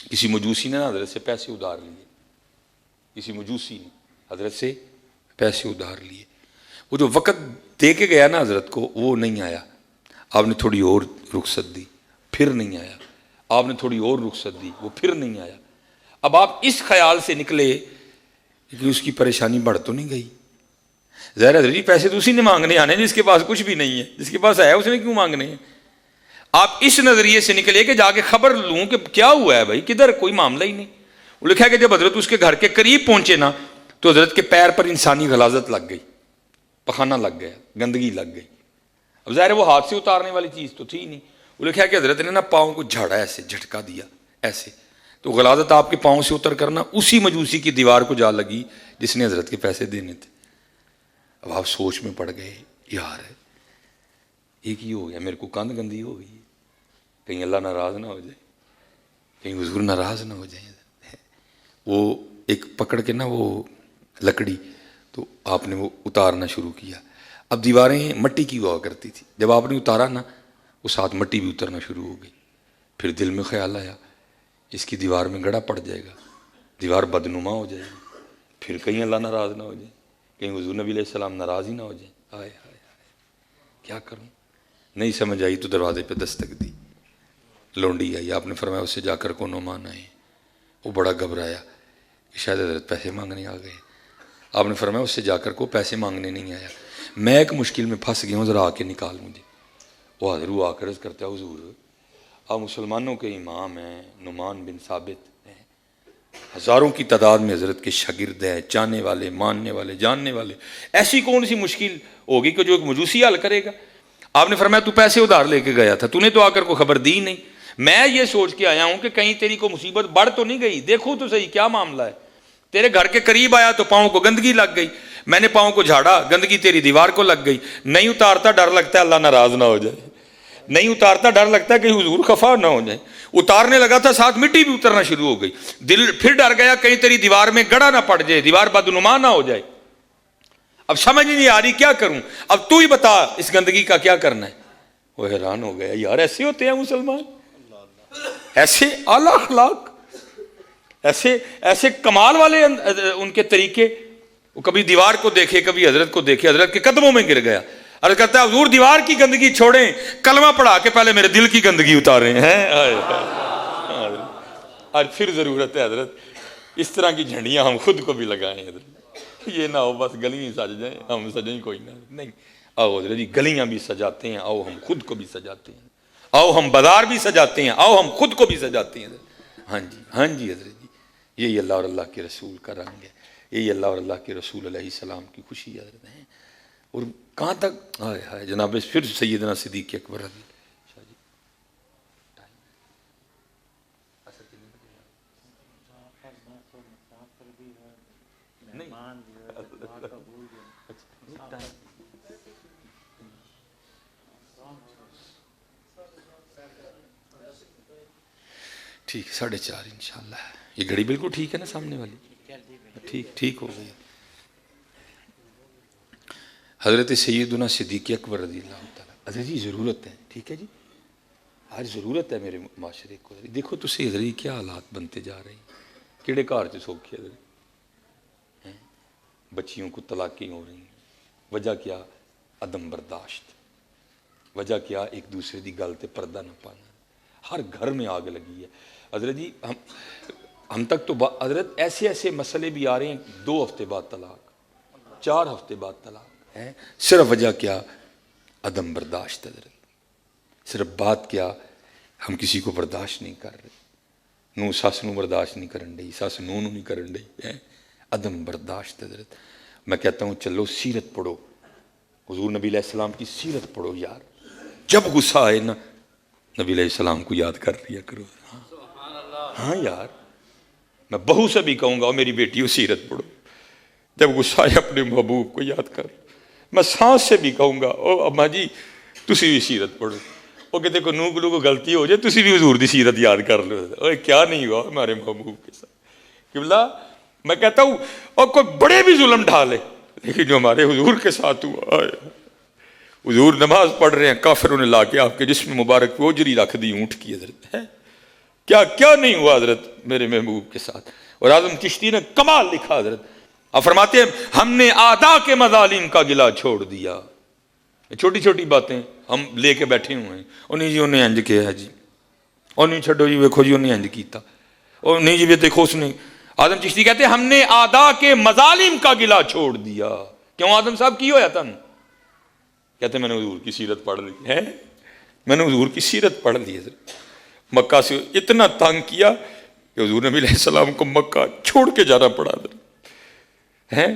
کسی مجوسی نے نا حضرت سے پیسے ادھار لیے، کسی مجوسی نے حضرت سے پیسے ادھار لیے. وہ جو وقت دے کے گیا نا حضرت کو وہ نہیں آیا، آپ نے تھوڑی اور رخصت دی، پھر نہیں آیا. آپ نے تھوڑی اور رخصت دی، وہ پھر نہیں آیا. اب آپ اس خیال سے نکلے کہ اس کی پریشانی بڑھ تو نہیں گئی. ظاہر حضرت جی پیسے تو اسی نے مانگنے آنے جس کے پاس کچھ بھی نہیں ہے، جس کے پاس ہے اس نے کیوں مانگنے ہیں؟ آپ اس نظریے سے نکلے کہ جا کے خبر لوں کہ کیا ہوا ہے بھائی، کدھر کوئی معاملہ ہی نہیں۔ وہ لکھا ہے کہ جب حضرت اس کے گھر کے قریب پہنچے نا تو حضرت کے پیر پر انسانی غلاظت لگ گئی، پخانہ لگ گیا، گندگی لگ گئی۔ اب ظاہر ہے وہ ہاتھ سے اتارنے والی چیز تو تھی نہیں۔ وہ لکھا ہے کہ حضرت نے نا پاؤں کو جھاڑا، ایسے جھٹکا دیا ایسے، تو غلاظت آپ کے پاؤں سے اتر کرنا اسی مجوسی کی دیوار کو جا لگی جس نے حضرت کے پیسے دینے تھے۔ اب آپ سوچ میں پڑ گئے، یار ایک ہی ہو گیا، میرے کو کند گندی ہو گئی، کہیں اللہ ناراض نہ ہو جائے، کہیں حضور ناراض نہ ہو جائیں۔ وہ ایک پکڑ کے نا وہ لکڑی، تو آپ نے وہ اتارنا شروع کیا۔ اب دیواریں مٹی کی ہوا کرتی تھی، جب آپ نے اتارا نا وہ ساتھ مٹی بھی اترنا شروع ہو گئی۔ پھر دل میں خیال آیا اس کی دیوار میں گڑا پڑ جائے گا، دیوار بدنما ہو جائے گی، پھر کہیں اللہ ناراض نہ ہو جائے، کہیں حضور نبی علیہ السلام ناراض ہی نہ ہو جائیں۔ ہائے ہائے ہائے، کیا کروں؟ نہیں سمجھ آئی تو دروازے پہ دستک دی، لونڈی آئی، آپ نے فرمایا اس سے جا کر کو نعمان آئے۔ وہ بڑا گھبرایا کہ شاید حضرت پیسے مانگنے آ گئے۔ آپ نے فرمایا اس سے جا کر کو پیسے مانگنے نہیں آیا، میں ایک مشکل میں پھنس گیا ہوں، ذرا آ کے نکال مجھے۔ وہ حاضر ہوا، آ کر عرض کرتا ہے حضور آپ مسلمانوں کے امام ہیں، نعمان بن ثابت ہیں، ہزاروں کی تعداد میں حضرت کے شاگرد ہیں، چاہنے والے، ماننے والے، جاننے والے، ایسی کون سی مشکل ہوگی کہ جو ایک مجوسی حل کرے گا؟ آپ نے فرمایا تو پیسے ادھار لے کے گیا تھا، تو نے تو آ کر کو خبر دی نہیں، میں یہ سوچ کے آیا ہوں کہ کہیں تیری کو مصیبت بڑھ تو نہیں گئی، دیکھو تو صحیح کیا معاملہ ہے۔ تیرے گھر کے قریب آیا تو پاؤں کو گندگی لگ گئی، میں نے پاؤں کو جھاڑا، گندگی تیری دیوار کو لگ گئی، نہیں اتارتا ڈر لگتا ہے اللہ ناراض نہ ہو جائے، نہیں اتارتا ڈر لگتا ہے کہ حضور خفا نہ ہو جائے، اتارنے لگا تھا ساتھ مٹی بھی اترنا شروع ہو گئی، دل پھر ڈر گیا کہیں تیری دیوار میں گڑا نہ پڑ جائے، دیوار بدنما نہ ہو جائے۔ اب سمجھ نہیں آ رہی کیا کروں، اب تو ہی بتا اس گندگی کا کیا کرنا ہے۔ وہ حیران ہو گیا، یار ایسے ہوتے ہیں مسلمان، ایسے اعلیٰ اخلاق، ایسے کمال والے ان کے طریقے۔ وہ کبھی دیوار کو دیکھے، کبھی حضرت کو دیکھے، حضرت کے قدموں میں گر گیا، عرض کرتا ہے حضور دیوار کی گندگی چھوڑیں، کلمہ پڑھا کے پہلے میرے دل کی گندگی اتاریں ہیں۔ آج پھر ضرورت ہے حضرت اس طرح کی جھنڈیاں ہم خود کو بھی لگائیں حضرت، یہ نہ ہو بس گلیاں سج جائیں، ہم سجیں کوئی نہ، نہیں، آؤ حضرت جی گلیاں بھی سجاتے ہیں، آؤ ہم خود کو بھی سجاتے ہیں، آؤ ہم بازار بھی سجاتے ہیں، آؤ ہم خود کو بھی سجاتے ہیں۔ ہاں جی، ہاں جی حضرت جی، یہی اللہ اور اللہ کے رسول کا رنگ ہے، یہی اللہ اور اللہ کے رسول علیہ السلام کی خوشی حضرت ہے۔ اور کہاں تک ہائے ہائے جناب، پھر سیدنا صدیق اکبر رضی اللہ جی۔ ٹھیک 4:30 انشاءاللہ، یہ گھڑی بالکل ٹھیک ہے نا سامنے والی، ٹھیک ہو گئی۔ حضرت سیدنا صدیق اکبر رضی اللہ تعالیٰ، حضرت جی ضرورت ہے، ٹھیک ہے جی، آج ضرورت ہے میرے معاشرے کو، دیکھو تو صحیح حضرت کیا حالات بنتے جا رہے ہیں، کیڑے کار سے سوکھے حضرت، بچیوں کو طلاقیں ہو رہی ہیں، وجہ کیا؟ عدم برداشت، وجہ کیا؟ ایک دوسرے دی گل تے پردہ نہ پانا، ہر گھر میں آگ لگی ہے حضرت جی۔ ہم تک تو حضرت ایسے مسئلے بھی آ رہے ہیں 2 ہفتے بعد طلاق، 4 ہفتے بعد طلاق ہے، صرف وجہ کیا؟ عدم برداشت حضرت، صرف بات کیا؟ ہم کسی کو برداشت نہیں کر رہے، نو ساس نو برداشت نہیں کرن ڈی، ساس نو نہیں کرن ڈی، عدم برداشت حضرت۔ میں کہتا ہوں چلو سیرت پڑھو، حضور نبی علیہ السلام کی سیرت پڑھو یار، جب غصہ آئے نا نبی علیہ السلام کو یاد کر لیا کرو۔ ہاں یار، میں بہو سے بھی کہوں گا اور میری بیٹیوں سیرت پڑھو، جب غصہ آئے اپنے محبوب کو یاد کر۔ میں سانس سے بھی کہوں گا او اماں جی تسی بھی سیرت پڑھو، وہ کہتے کو نو گلو کو غلطی ہو جائے تسی بھی حضور دی سیرت یاد کر لو۔ اوے کیا نہیں ہوا ہمارے محبوب کے ساتھ قبلہ۔ میں کہتا ہوں اور کوئی بڑے بھی ظلم ڈھالے، لیکن جو ہمارے حضور کے ساتھ ہوا، حضور نماز پڑھ رہے ہیں، کافروں نے لا کے آپ کے جسم مبارک پہ اجری رکھ دی اونٹ کی حضرت ہے، کیا نہیں ہوا حضرت میرے محبوب کے ساتھ۔ اور اعظم چشتی نے کمال لکھا حضرت، آپ فرماتے ہیں ہم نے اعداء کے مظالم کا گلہ چھوڑ دیا۔ چھوٹی چھوٹی باتیں ہم لے کے بیٹھے ہوئے ہیں، انہیں جی انہیں انج کیا ہے جی، انہیں چھڈو جی ویکھو جی انہیں انج کیتا، اور نہیں جی دیکھو اس نے۔ اعظم چشتی کہتے ہیں ہم نے اعداء کے مظالم کا گلہ چھوڑ دیا، کیوں آدم صاحب کی ہویا تن؟ کہتے میں نے حضور کی سیرت پڑھ لی ہے، میں نے حضور کی سیرت پڑھ لی ہے۔ مکہ سے اتنا تنگ کیا کہ حضور نبی علیہ السلام کو مکہ چھوڑ کے جانا پڑا ہے۔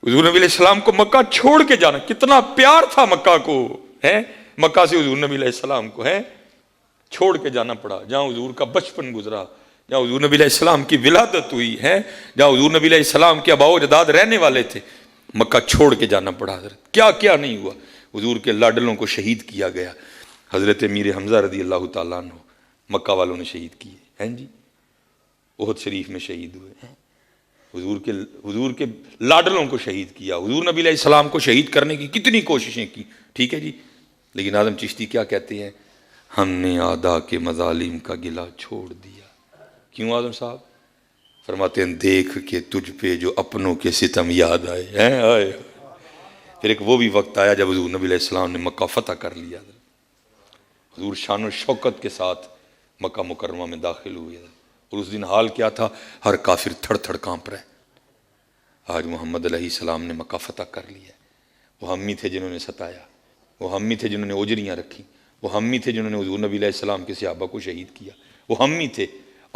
حضور نبی علیہ السلام کو مکہ چھوڑ کے جانا، کتنا پیار تھا مکہ کو ہے، مکہ سے حضور نبی علیہ السلام کو ہے چھوڑ کے جانا پڑا۔ جہاں حضور کا بچپن گزرا، جہاں حضور نبی علیہ السلام کی ولادت ہوئی ہے، جہاں حضور نبی علیہ السلام کے آباء و اجداد رہنے والے تھے، مکہ چھوڑ کے جانا پڑا۔ حضرت کیا کیا نہیں ہوا، حضور کے لاڈلوں کو شہید کیا گیا، حضرت امیر حمزہ رضی اللہ تعالیٰ عنہ مکہ والوں نے شہید کیے ہیں جی، احد شریف میں شہید ہوئے ہیں، حضور کے لاڈلوں کو شہید کیا، حضور نبی علیہ السلام کو شہید کرنے کی کتنی کوششیں کی، ٹھیک ہے جی، لیکن اعظم چشتی کیا کہتے ہیں؟ ہم نے اعداء کے مظالم کا گلہ چھوڑ دیا۔ کیوں اعظم صاحب؟ فرماتے ہیں دیکھ کے تجھ پہ جو اپنوں کے ستم یاد آئے ہیں، آئے۔ پھر ایک وہ بھی وقت آیا جب حضور نبی علیہ السلام نے مکہ فتح کر لیا، حضور شان و شوکت کے ساتھ مکہ مکرمہ میں داخل ہوئے، اور اس دن حال کیا تھا؟ ہر کافر تھڑ تھڑ کانپ رہے۔ آج محمد علیہ السلام نے مکہ فتح کر لیا، وہ ہم ہی تھے جنہوں نے ستایا، وہ ہم ہی تھے جنہوں نے اجریاں رکھی، وہ ہم ہی تھے جنہوں نے حضور نبی علیہ السلام کے صحابہ کو شہید کیا، وہ ہم ہی تھے۔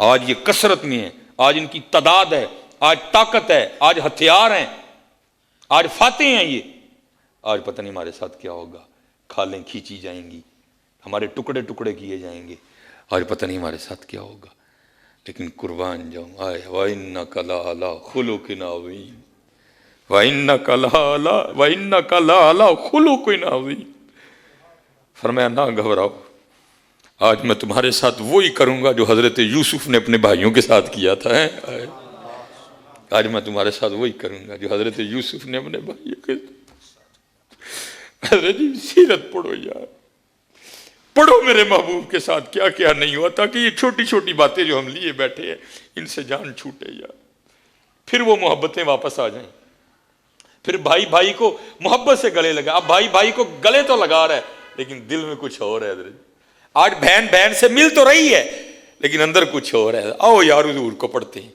آج یہ کثرت میں ہیں، آج ان کی تعداد ہے، آج طاقت ہے، آج ہتھیار ہیں، آج فاتح ہیں یہ۔ آج پتہ نہیں ہمارے ساتھ کیا ہوگا، کھالیں کھینچی جائیں گی، ہمارے ٹکڑے ٹکڑے کیے جائیں گے، آج پتہ نہیں ہمارے ساتھ کیا ہوگا، لیکن قربان جاؤں آئے وَإِنَّكَ لَعَلَىٰ خُلُقٍ عَظِيمٍ وَإِنَّكَ لَعَلَىٰ خُلُقٍ عَظِيمٍ۔ فرمایا نہ گھبراؤ، آج میں تمہارے ساتھ وہی کروں گا جو حضرت یوسف نے اپنے بھائیوں کے ساتھ کیا تھا۔ آج میں تمہارے ساتھ وہی کروں گا جو حضرت یوسف نے اپنے بھائیوں کے ساتھ۔ حضرت سیرت پڑھو یار، پڑھو میرے محبوب کے ساتھ کیا کیا نہیں ہوا، تاکہ یہ چھوٹی چھوٹی باتیں جو ہم لیے بیٹھے ہیں ان سے جان چھوٹے یار، پھر وہ محبتیں واپس آ جائیں، پھر بھائی بھائی کو محبت سے گلے لگا۔ اب بھائی بھائی کو گلے تو لگا رہا ہے لیکن دل میں کچھ اور ہے۔ حضرت آج بہن بہن سے مل تو رہی ہے لیکن اندر کچھ اور ہے۔ آؤ یار حضور کو پڑھتے ہیں،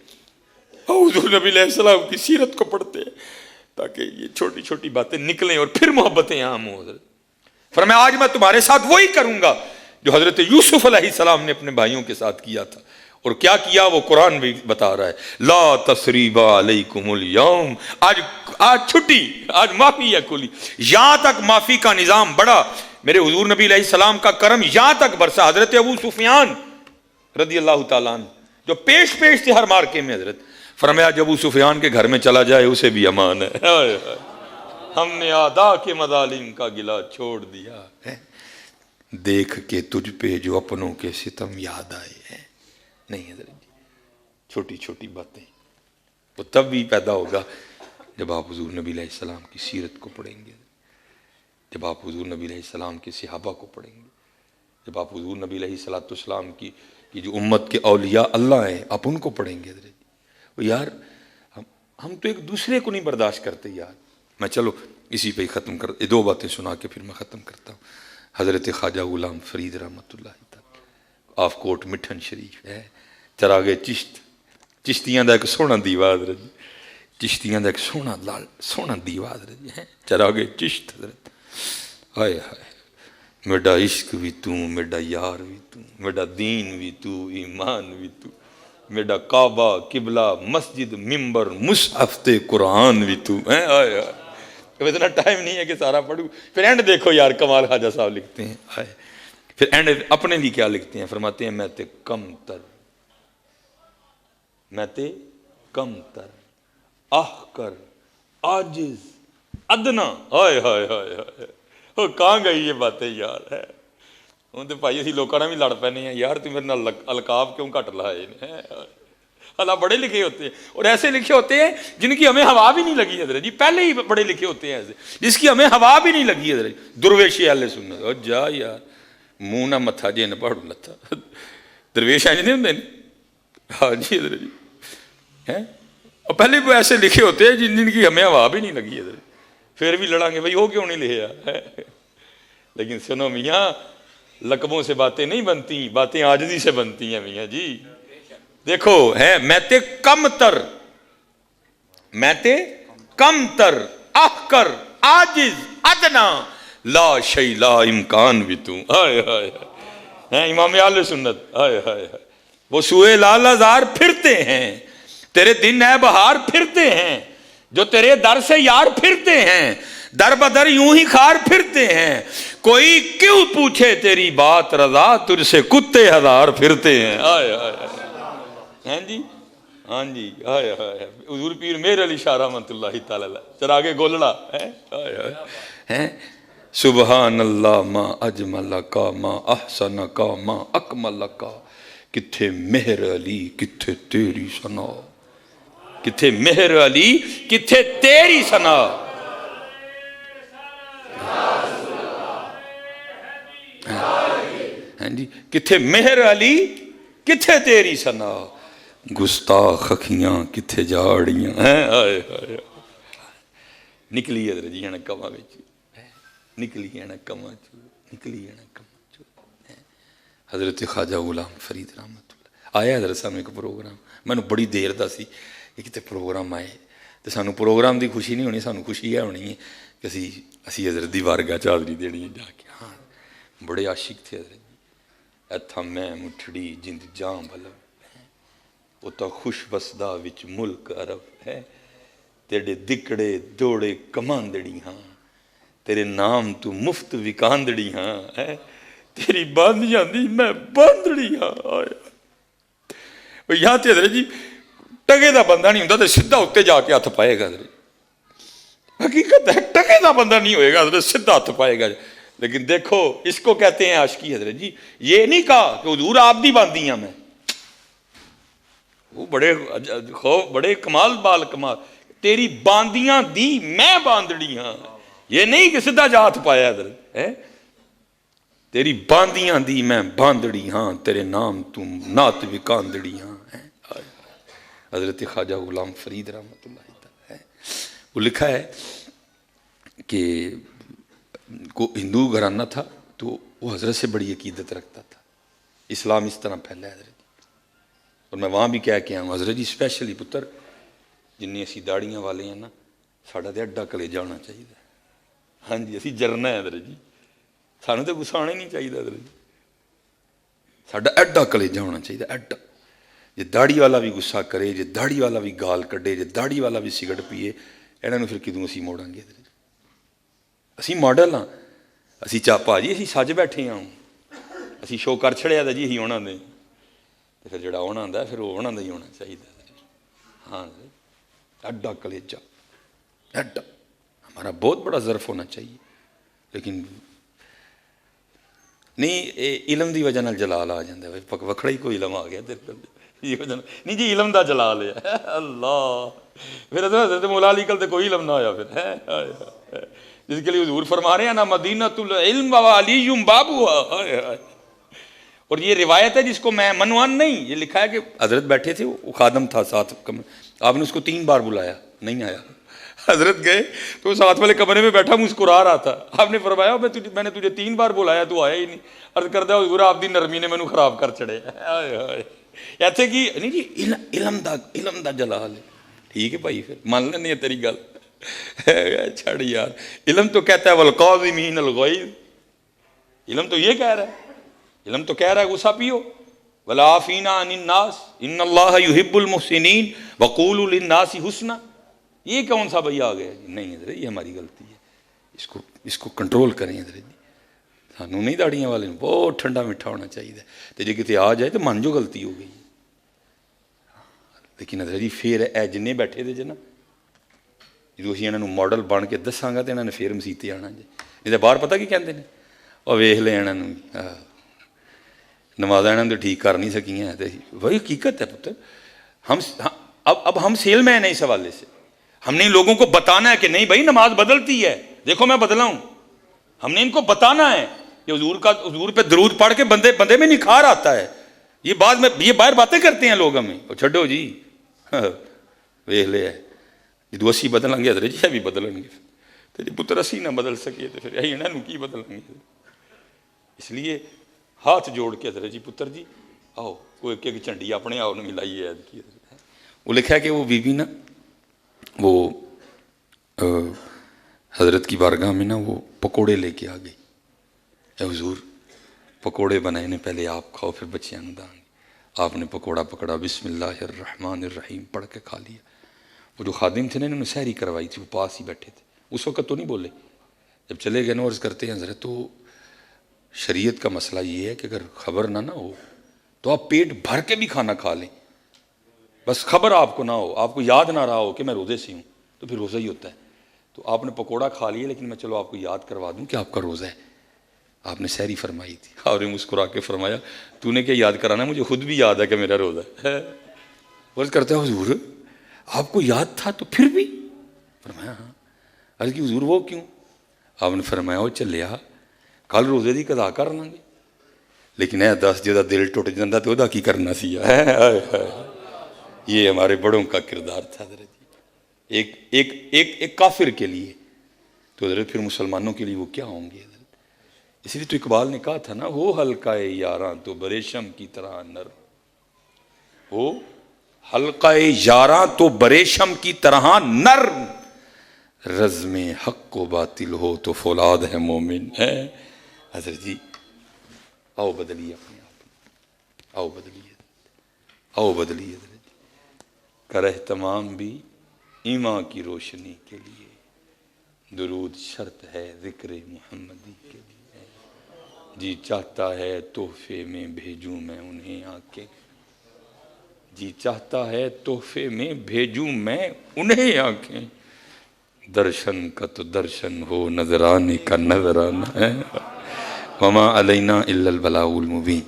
آؤ حضور نبی علیہ السلام کی سیرت کو پڑھتے ہیں، تاکہ یہ چھوٹی چھوٹی باتیں نکلیں اور پھر محبتیں عام ہوں۔ حضرت فرمایا آج میں تمہارے ساتھ وہی کروں گا جو حضرت یوسف علیہ السلام نے اپنے بھائیوں کے ساتھ کیا تھا، اور کیا کیا وہ قرآن بھی بتا رہا ہے، لا تثریب علیکم اليوم، آج چھٹی، آج معافی ہے کلی۔ یہاں تک معافی کا نظام بڑھا، میرے حضور نبی علیہ السلام کا کرم یہاں تک برسا۔ حضرت ابو سفیان رضی اللہ تعالیٰ عنہ جو پیش تھے ہر مارکے میں، حضرت فرمایا جب ابو سفیان کے گھر میں چلا جائے اسے بھی امان ہے، ہم نے اعداء کے مظالم کا گلہ چھوڑ دیا ہے، دیکھ کے تجھ پہ جو اپنوں کے ستم یاد آئے ہیں۔ نہیں حضرت چھوٹی چھوٹی باتیں وہ تب بھی پیدا ہوگا جب آپ حضور نبی علیہ السلام کی سیرت کو پڑھیں گے، جب آپ حضور نبی علیہ السلام کے صحابہ کو پڑھیں گے، جب آپ حضور نبی علیہ السلام کی جو امت کے اولیاء اللہ ہیں آپ ان کو پڑھیں گے۔ حضرت یار ہم تو ایک دوسرے کو نہیں برداشت کرتے یار۔ میں چلو اسی پہ ہی ختم کر، دو باتیں سنا کے پھر میں ختم کرتا ہوں۔ حضرت خواجہ غلام فرید رحمۃ اللہ تعالی آف کوٹ مٹھن شریف ہے، چراغ چشت، چشتیاں دا ایک سونا دیوا حضرت، چشتیاں دا ایک سونا دیوا حضرت ہے، چراغ چشت حضرت۔ ہائے ہائے میڈا عشق بھی تو، میڈا یار بھی تو، میڈا دین بھی تو، ایمان بھی تو، میڈا کعبہ قبلہ مسجد ممبر مصحف تے قرآن بھی تو ہے۔ آئے آئے اب اتنا ٹائم نہیں ہے کہ سارا پڑھوں، پھر اینڈ دیکھو یار کمال خواجہ صاحب لکھتے ہیں، آئے پھر اینڈ اپنے لیے کیا لکھتے ہیں، فرماتے ہیں میں تے کم تر، میں تے کم تر، احقر، عاجز، ادنا۔ ہائے ہائے ہائے ہائے وہ کہاں گئی یہ باتیں یار ہے، ہوں تو بھائی اسی لوگوں نے بھی لڑ پینے ہیں یار، تم میرے نال القاب کیوں گھٹ لائے ہیں۔ اللہ بڑے لکھے ہوتے ہیں اور ایسے لکھے ہوتے ہیں جن کی ہمیں ہوا بھی نہیں لگی حضرت جی، پہلے ہی بڑے لکھے ہوتے ہیں ایسے جس کی ہمیں ہوا بھی نہیں لگی حضرت۔ درویشی اہل سنت اور جا یار منہ نہ متھا جے نہ پاڑو لتھا، درویش ہیں نہیں ہوتے ہاں جی حضرت جی ہیں، اور پہلے بھی ایسے لکھے ہوتے ہیں جن کی ہمیں ہوا بھی نہیں لگی حضرت، پھر بھی لڑا گے بھائی وہ کیوں نہیں لکھا۔ لیکن سنو میاں لقبوں سے باتیں نہیں بنتی، باتیں عاجزی سے بنتی ہیں میاں جی۔ دیکھو ہے میں تے کم تر، میں تے کم تر احقر عاجز ادنا لا شیء لا امکان بھی تو. ہائے ہائے ہائے امام اہل سنت. ہائے ہائے ہائے وہ سوئے لال ہزار پھرتے ہیں, تیرے دن ہے بہار پھرتے ہیں, جو تیرے در سے یار پھرتے ہیں, در بدر یوں ہی خار پھرتے ہیں, کوئی کیوں پوچھے تیری بات رضا, تجھ سے کتے ہزار پھرتے ہیں. ہائے ہائے ہیں جی. ہاں جی ہائے ہائے حضور پیر میر علی شاہ رحمۃ اللہ تعالی چراغ گولڑا ہے. سبحان اللہ ما اجمل کا ما احسن کا ما اکمل کا, کتھے مہر علی کتھے تیری ثنا, کتھے مہر علی کتھے تیری ثنا. ہاں جی کتھے مہر علی کتھے تیری ثنا, گستاخ اکھیاں کتھے جاڑیاں ہیں. آئے آئے نکلی ہے جی ہے کما وچ, نکلی ہے کما چو, نکلی ہے کما چو. حضرت خواجہ غلام فرید رحمت اللہ آیا حضرت صاحب ایک پروگرام, مینوں بڑی دیر دا سی کہ کتے پروگرام آئے تو سانو پروگرام دی خوشی نہیں ہونی, سانو خوشی ہے ہونی ہے کہ اسی حضرت دی بارگاہ چ حاضری دینی ہے جا کے. ہاں بڑے عاشق تھے حضرت جی. اتھا میں مٹھڑی جند جاں بلب, وہ تو خوش بسدہ وچ ملک عرب ہے, تیرے دکڑے دوڑے کماندڑی ہاں, تیرے نام تو مفت وکاندڑی ہاں, تیری باندیاں دی میں باندڑی ہاں. یہاں تے حضرت جی ٹگے دا بندہ نہیں ہوندا تے سیدھا اتنے جا کے ہاتھ پائے گا. حضرت حقیقت ہے ٹگے دا بندہ نہیں ہوئے گا حضرت, سیدھا ہاتھ پائے گا. لیکن دیکھو اس کو کہتے ہیں عاشقی. حضرت جی یہ نہیں کہا کہ حضور آپ دی باندیاں میں, وہ بڑے خوف بڑے کمال بال کمال, تیری باندیاں دی میں باندڑی ہاں, یہ نہیں کہ سیدھا جا ہاتھ پایا حضرت ہے, تیری باندیاں دی میں باندڑی ہاں, تیرے نام تم نعت وکاندڑی ہاں. حضرت خواجہ غلام فرید رحمۃ اللہ تعالی ہے, وہ لکھا ہے کہ کو ہندو گھرانہ تھا تو وہ حضرت سے بڑی عقیدت رکھتا تھا, اسلام اس طرح پھیلا ہے حضرت. اور میں وہاں بھی کہہ کے آؤں حضرت جی اسپیشلی پتر جنہیں اسی داڑیاں والے ہیں نا, ساڑھا تے اڈا کلیجہ ہونا چاہیے. ہاں جی اسی جرنا ہے حضرت جی, سانوں تے غصہ آنا ہی نہیں چاہیے حضرت جی, ساڈا ایڈا کلیجہ ہونا چاہیے ایڈا. جے داڑھی والا بھی غصہ کرے, جے داڑھی والا بھی گال کڈے, جے داڑھی والا بھی سگرٹ پیے, انہاں نوں پھر کدوں اسی موڑاں گے حضرت جی. اسی ماڈل ہاں, اسی چاپا جی اسی سج بیٹھے ہاں, اسی شو کر چھڑیا دا جی اسی ہونا دے, تو پھر جڑا ہونا ہوندا پھر وہ ہونا دا ہی ہونا چاہیے. ہاں ایڈا کلیجہ ایڈا, ہمارا بہت بڑا ظرف ہونا چاہیے. لیکن نہیں علم دی وجہ نال جلال آ جاندے, وکھڑا ہی کوئی علم آ گیا تیرے کول نہیں جی, علم دا جلال ہے اللہ. پھر حضرت مولا علی کل تے کوئی علم نہ آیا پھر ہے, جس کے لیے حضور فرما رہے ہیں نا مدینۃ العلم و علی بابوہا. اور یہ روایت ہے جس کو میں منوان نہیں, یہ لکھا ہے کہ حضرت بیٹھے تھے, وہ خادم تھا ساتھ, آپ نے اس کو 3 بار بلایا نہیں آیا. حضرت گئے تو ساتھ والے کمرے میں بیٹھا مسکرا رہا تھا. آپ نے فرمایا میں نے تجھے 3 بار بلایا تو آیا ہی نہیں. عرض کردہ حضور آپ دی نرمی نے مینوں خراب کر چڑے. ایسے کی نہیں جی علم دا جلال ہے. ٹھیک ہے بھائی پھر مان لینے ہیں تیری گل, چھڑ یار. علم تو کہتا ہے والقاظمین الغیظ, علم تو یہ کہہ رہا ہے, علم تو کہہ رہا ہے غصہ پیو. والعافین عن الناس ان اللہ یحب المحسنین وقولوا للناس حسنا. یہ کون سا بھائی آ گیا؟ نہیں حضرت یہ ہماری غلطی ہے, اس کو کنٹرول کریں حضرت جی. سانوں نہیں داڑیاں والے بہت ٹھنڈا میٹھا ہونا چاہیے, تو جے کتے آ جائے تو من جو غلطی ہو گئی. لیکن حضرت جی پھر اے جنے بیٹھے دے جے نا, جدوں اسی انہاں نوں ماڈل بن کے دساں گا تو انہاں نے پھر مسیتے آنا جی. نہیں باہر پتہ کی کہندے نے, اور ویکھ لے انہاں نوں نمازاں انہاں نے ٹھیک کر نہیں سکیاں. وہی حقیقت ہے پتر. اب ہم سیل مین ہیں اس حوالے سے. ہم نے لوگوں کو بتانا ہے کہ نہیں بھائی نماز بدلتی ہے, دیکھو میں بدلا ہوں. ہم نے ان کو بتانا ہے کہ حضور پہ درود پڑھ کے بندے میں نکھار آتا ہے. یہ بعد میں یہ باہر باتیں کرتے ہیں لوگ ہمیں, اور چھڈو جی ویکھ لے جدو اسی بدلیں گے حضرت جی بھی بدلیں گے. تو جی پتر اسی نہ بدل سکے تو پھر یہی انہوں کی بدلیں گے. اس لیے ہاتھ جوڑ کے حضرت جی پتر جی آؤ کوئی ایک جھنڈی اپنے آؤ نے ملائی ہے کی. وہ لکھا ہے کہ وہ بی بی نا وہ حضرت کی بارگاہ میں نا وہ پکوڑے لے کے آ گئی. اے حضور پکوڑے بنائے نے، پہلے آپ کھاؤ پھر بچیاں نوں دیں گے. آپ نے پکوڑا پکڑا، بسم اللہ الرحمن الرحیم پڑھ کے کھا لیا. وہ جو خادم تھے نا انہوں نے سحری کروائی تھی، وہ پاس ہی بیٹھے تھے. اس وقت تو نہیں بولے. جب چلے گئے نا عرض کرتے ہیں حضرت تو شریعت کا مسئلہ یہ ہے کہ اگر خبر نہ ہو تو آپ پیٹ بھر کے بھی کھانا کھا لیں، بس خبر آپ کو نہ ہو، آپ کو یاد نہ رہا ہو کہ میں روزے سے ہوں، تو پھر روزہ ہی ہوتا ہے. تو آپ نے پکوڑا کھا لیا، لیکن میں چلو آپ کو یاد کروا دوں کہ آپ کا روزہ ہے. آپ نے سحری فرمائی تھی. اور مسکرا کے فرمایا تو نے کیا یاد کرانا، مجھے خود بھی یاد ہے کہ میرا روزہ ہے. عرض کرتا ہے حضور آپ کو یاد تھا تو پھر بھی؟ فرمایا ہاں. عرض کی حضور وہ کیوں؟ آپ نے فرمایا وہ چلیا کل روزے دی قضا کر لیں گے، لیکن اے دس جدا دل ٹوٹ جاتا تو دا کی کرنا سی. یہ ہمارے بڑوں کا کردار تھا حضرت جی. ایک کافر کے لیے تو حضرت پھر مسلمانوں کے لیے وہ کیا ہوں گے حضرت. اس لیے تو اقبال نے کہا تھا نا، ہو حلقہ یاراں تو بریشم کی طرح نر، ہو حلقہ یاراں تو بریشم کی طرح نر، رزم حق و باطل ہو تو فولاد ہے مومن ہے. حضرت جی آؤ بدلیے اپنے آپ، آؤ بدلیے، آؤ بدلیے حضرت جی. کر اہتمام بھی ایمان کی روشنی کے لیے، درود شرط ہے ذکر محمدی کے لیے. جی چاہتا ہے تحفے میں بھیجوں میں انہیں آنکھیں، جی چاہتا ہے تحفے میں بھیجوں میں انہیں آنکھیں، درشن کا تو درشن ہو نظرانے کا نظرانہ ہے. وما علینا الا البلاغ المبین.